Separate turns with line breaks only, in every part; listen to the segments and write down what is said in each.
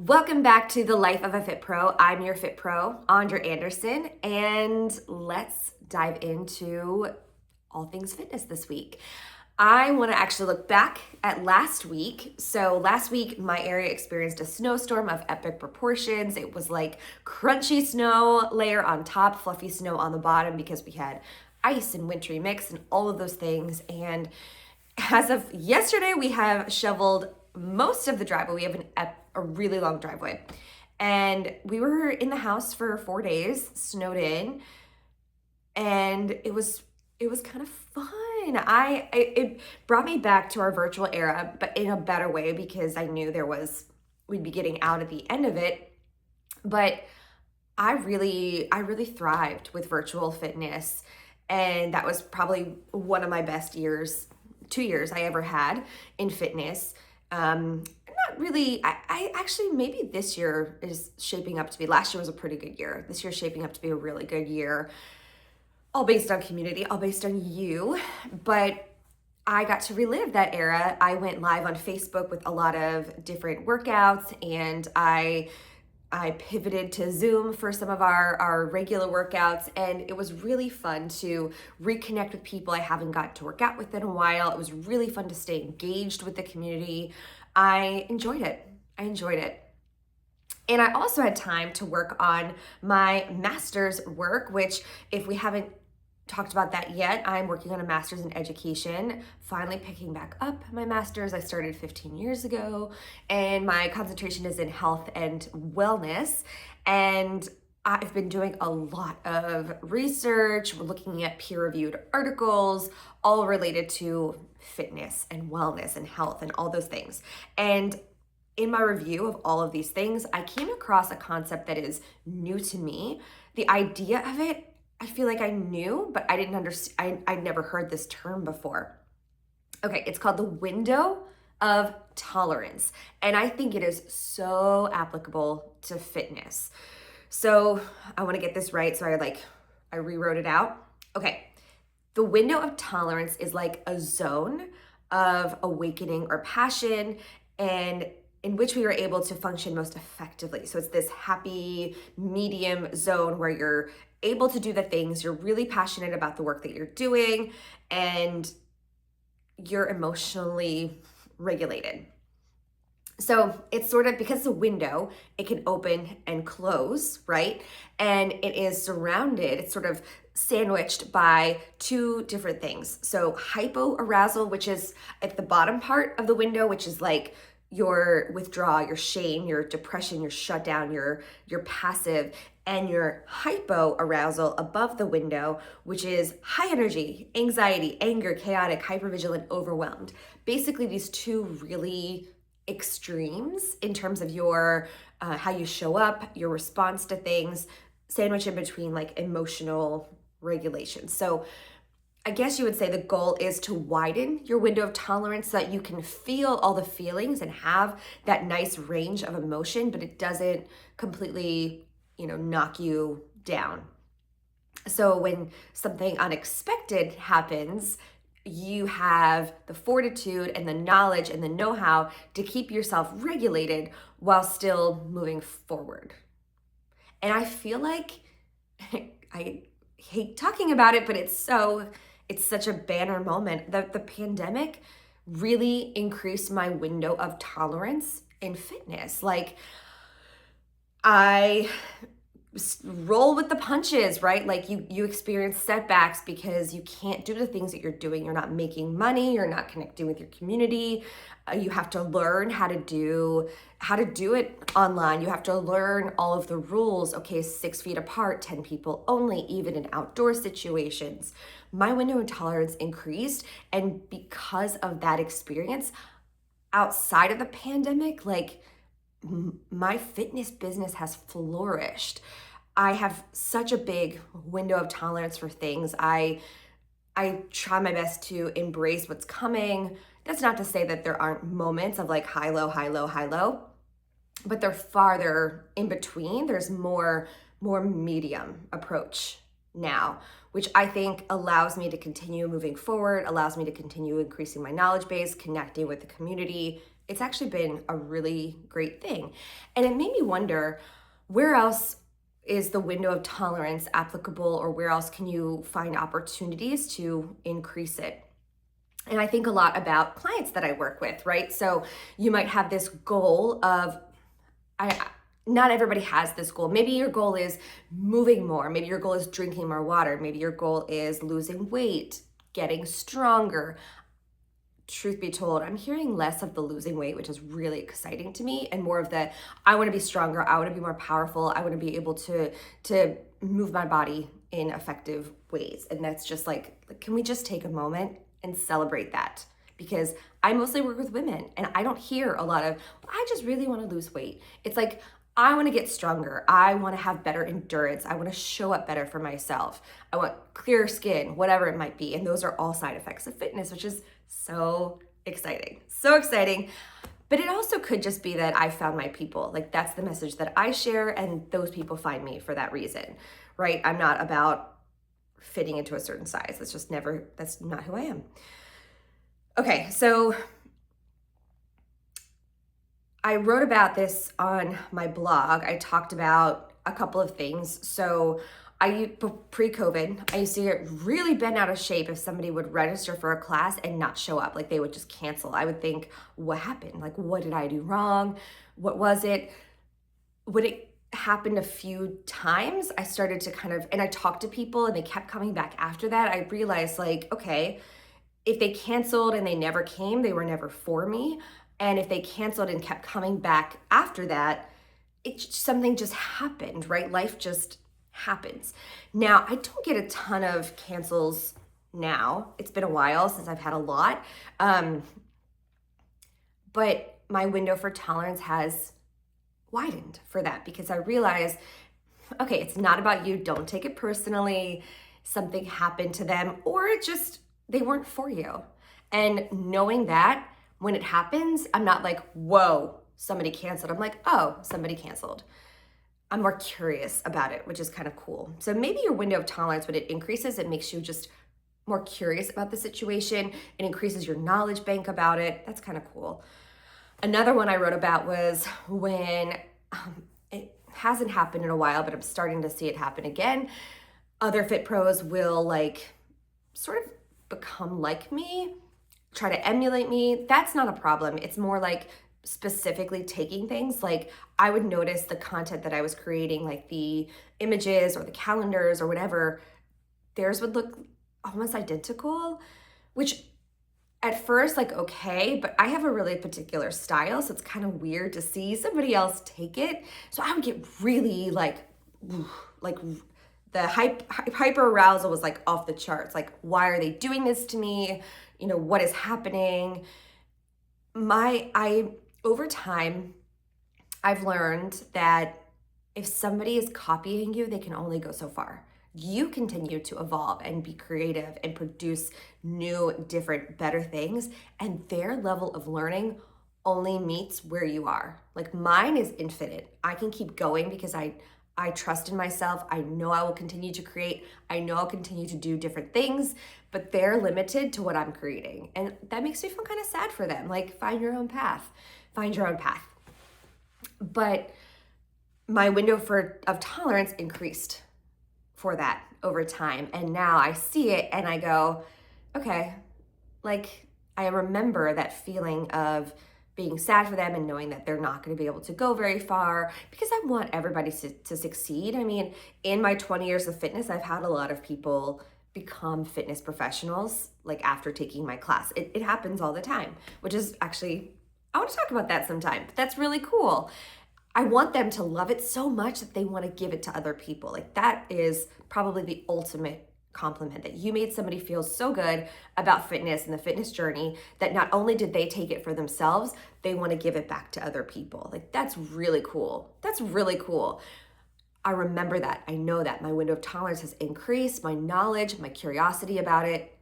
Welcome back to the Life of a Fit Pro. I'm your Fit Pro, Andra Anderson, and let's dive into all things fitness this week. I want to actually look back at last week. So last week, my area experienced a snowstorm of epic proportions. It was like crunchy snow layer on top, fluffy snow on the bottom because we had ice and wintry mix and all of those things. And as of yesterday, we have shoveled most of the driveway. We have a really long driveway. And we were in the house for 4 days, snowed in, and it was kind of fun. It brought me back to our virtual era, but in a better way because I knew we'd be getting out at the end of it. But I really thrived with virtual fitness, and that was probably one of my best 2 years I ever had in fitness. Not really, I actually, maybe this year is shaping up to be, last year was a pretty good year. This year's shaping up to be a really good year, all based on community, all based on you. But I got to relive that era. I went live on Facebook with a lot of different workouts, and I pivoted to Zoom for some of our regular workouts, and it was really fun to reconnect with people I haven't gotten to work out with in a while. It was really fun to stay engaged with the community. I enjoyed it. And I also had time to work on my master's work, which, if we haven't talked about that yet, I'm working on a master's in education, finally picking back up my master's. I started 15 years ago, and my concentration is in health and wellness. And I've been doing a lot of research. We're looking at peer-reviewed articles, all related to fitness and wellness and health and all those things. And in my review of all of these things, I came across a concept that is new to me. The idea of it, I feel like I knew, but I didn't understand. I'd never heard this term before. Okay, it's called the window of tolerance. And I think it is so applicable to fitness. So I want to get this right. So I rewrote it out. Okay, the window of tolerance is like a zone of awakening or passion, and in which we are able to function most effectively. So it's this happy medium zone where you're able to do the things, you're really passionate about the work that you're doing, and you're emotionally regulated. So it's sort of, because it's a window, it can open and close, right? And it is surrounded, it's sort of sandwiched by two different things. So hypo-arousal, which is at the bottom part of the window, which is like your withdrawal, your shame, your depression, your shutdown, your passive, and your hypo-arousal above the window, which is high energy, anxiety, anger, chaotic, hyper-vigilant, overwhelmed. Basically, these two really extremes in terms of your how you show up, your response to things, sandwiched in between like emotional regulation. So I guess you would say the goal is to widen your window of tolerance so that you can feel all the feelings and have that nice range of emotion, but it doesn't completely, knock you down. So when something unexpected happens, you have the fortitude and the knowledge and the know-how to keep yourself regulated while still moving forward. And I feel like, I hate talking about it, but it's such a banner moment. The pandemic really increased my window of tolerance in fitness. Like, I roll with the punches, right? Like you experience setbacks because you can't do the things that you're doing. You're not making money. You're not connecting with your community. You have to learn how to do it online. You have to learn all of the rules. Okay, 6 feet apart, 10 people only, even in outdoor situations. My window of tolerance increased, and because of that experience, outside of the pandemic, like, my fitness business has flourished. I have such a big window of tolerance for things. I try my best to embrace what's coming. That's not to say that there aren't moments of like high, low, high, low, high, low, but they're farther in between. There's more medium approach now, which I think allows me to continue moving forward, allows me to continue increasing my knowledge base, connecting with the community, it's actually been a really great thing. And it made me wonder, where else is the window of tolerance applicable, or where else can you find opportunities to increase it? And I think a lot about clients that I work with, right? So you might have this goal of, I not everybody has this goal. Maybe your goal is moving more. Maybe your goal is drinking more water. Maybe your goal is losing weight, getting stronger. Truth be told, I'm hearing less of the losing weight, which is really exciting to me, and more of the, I want to be stronger, I want to be more powerful, I want to be able to move my body in effective ways. And that's just like, can we just take a moment and celebrate that? Because I mostly work with women, and I don't hear a lot of, I just really want to lose weight. It's like, I want to get stronger. I want to have better endurance. I want to show up better for myself. I want clearer skin, whatever it might be. And those are all side effects of fitness, which is so exciting. So exciting. But it also could just be that I found my people. Like, that's the message that I share, and those people find me for that reason, right? I'm not about fitting into a certain size. That's not who I am. Okay, so I wrote about this on my blog. I talked about a couple of things. So pre-COVID, I used to get really bent out of shape if somebody would register for a class and not show up. Like, they would just cancel. I would think, what happened? Like, what did I do wrong? What was it? When it happened a few times, I started to and I talked to people and they kept coming back after that. I realized, like, okay, if they canceled and they never came, they were never for me. And if they canceled and kept coming back after that, something just happened, right? Life just happens. Now, I don't get a ton of cancels now. It's been a while since I've had a lot. But my window for tolerance has widened for that, because I realize, okay, it's not about you. Don't take it personally. Something happened to them, or they weren't for you. And knowing that, when it happens, I'm not like, whoa, somebody canceled. I'm like, oh, somebody canceled. I'm more curious about it, which is kind of cool. So maybe your window of tolerance, when it increases, it makes you just more curious about the situation. It increases your knowledge bank about it. That's kind of cool. Another one I wrote about was when it hasn't happened in a while, but I'm starting to see it happen again. Other fit pros will sort of become like me, try to emulate me. That's not a problem. It's more like specifically taking things. Like, I would notice the content that I was creating, like the images or the calendars or whatever, theirs would look almost identical, which at first, okay, but I have a really particular style, so it's kind of weird to see somebody else take it. So I would get really like the hyper-arousal was off the charts. Like, why are they doing this to me? What is happening? Over time, I've learned that if somebody is copying you, they can only go so far. You continue to evolve and be creative and produce new, different, better things, and their level of learning only meets where you are. Like, mine is infinite. I can keep going because I trust in myself. I know I will continue to create. I know I'll continue to do different things, but they're limited to what I'm creating. And that makes me feel kind of sad for them. Like, find your own path. Find your own path. But my window of tolerance increased for that over time. And now I see it and I go, okay, I remember that feeling of being sad for them and knowing that they're not going to be able to go very far, because I want everybody to succeed. I mean, in my 20 years of fitness, I've had a lot of people become fitness professionals, after taking my class. It happens all the time, which is actually, I want to talk about that sometime, but that's really cool. I want them to love it so much that they want to give it to other people. That is probably the ultimate compliment, that you made somebody feel so good about fitness and the fitness journey that not only did they take it for themselves, they want to give it back to other people. That's really cool. That's really cool. I remember that. I know that my window of tolerance has increased, my knowledge, my curiosity about it.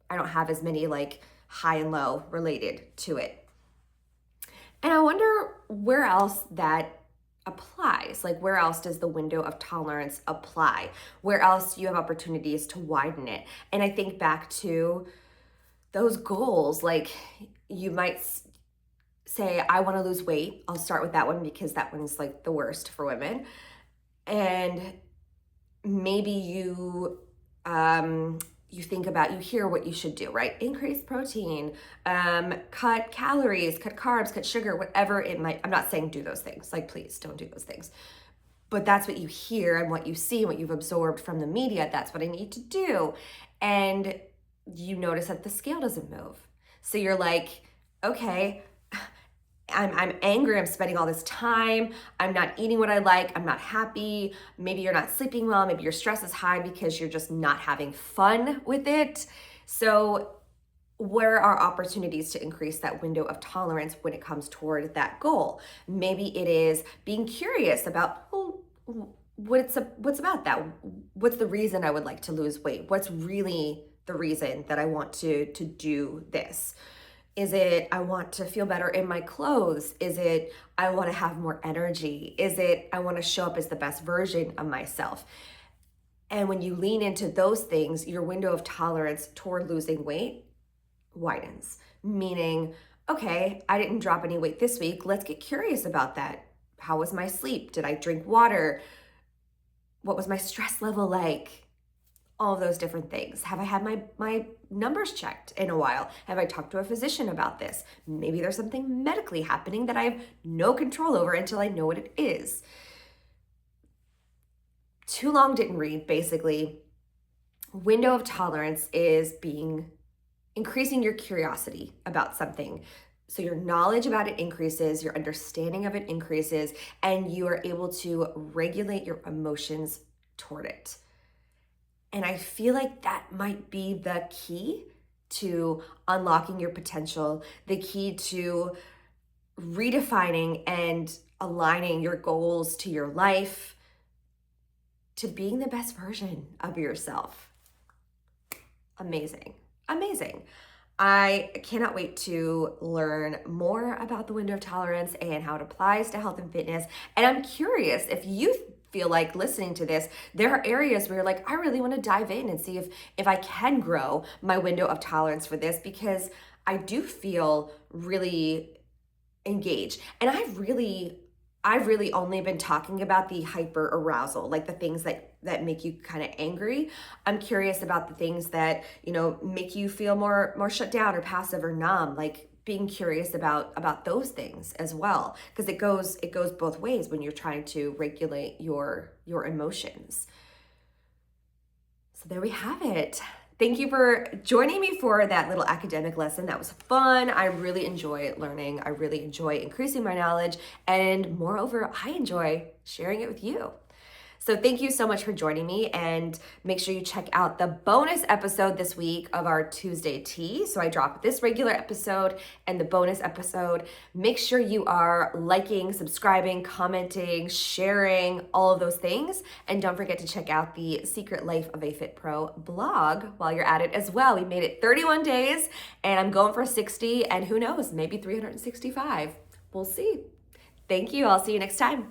I don't have as many high and low related to it. And I wonder where else that applies. Where else does the window of tolerance apply? Where else do you have opportunities to widen it? And I think back to those goals. You might say, I want to lose weight. I'll start with that one because that one's like the worst for women. And maybe you think about, you hear what you should do, right? Increase protein, cut calories, cut carbs, cut sugar, whatever it might. I'm not saying do those things. Like, please don't do those things. But that's what you hear and what you see and what you've absorbed from the media. That's what I need to do. And you notice that the scale doesn't move. So you're like, okay, I'm angry, I'm spending all this time, I'm not eating what I like, I'm not happy, maybe you're not sleeping well, maybe your stress is high because you're just not having fun with it. So where are opportunities to increase that window of tolerance when it comes toward that goal? Maybe it is being curious about, well, what's about that? What's the reason I would like to lose weight? What's really the reason that I want to do this? Is it I want to feel better in my clothes? Is it I want to have more energy? Is it I want to show up as the best version of myself? And when you lean into those things, your window of tolerance toward losing weight widens. Meaning, okay, I didn't drop any weight this week. Let's get curious about that. How was my sleep? Did I drink water? What was my stress level like? All of those different things. Have I had my numbers checked in a while? Have I talked to a physician about this? Maybe there's something medically happening that I have no control over until I know what it is. Too long didn't read, basically. Window of tolerance is increasing your curiosity about something. So your knowledge about it increases, your understanding of it increases, and you are able to regulate your emotions toward it. And I feel like that might be the key to unlocking your potential, the key to redefining and aligning your goals to your life, to being the best version of yourself. Amazing. Amazing. I cannot wait to learn more about the window of tolerance and how it applies to health and fitness. And I'm curious if you feel like listening to this, there are areas where you're like, I really want to dive in and see if I can grow my window of tolerance for this, because I do feel really engaged. And I've really only been talking about the hyper-arousal, like the things that make you kind of angry. I'm curious about the things that, make you feel more shut down or passive or numb, like being curious about those things as well, because it goes both ways when you're trying to regulate your emotions. So there we have it. Thank you for joining me for that little academic lesson. That was fun. I really enjoy learning. I really enjoy increasing my knowledge. And moreover, I enjoy sharing it with you. So thank you so much for joining me, and make sure you check out the bonus episode this week of our Tuesday tea. So I drop this regular episode and the bonus episode. Make sure you are liking, subscribing, commenting, sharing, all of those things. And don't forget to check out the Secret Life of a Fit Pro blog while you're at it as well. We made it 31 days and I'm going for 60, and who knows, maybe 365. We'll see. Thank you. I'll see you next time.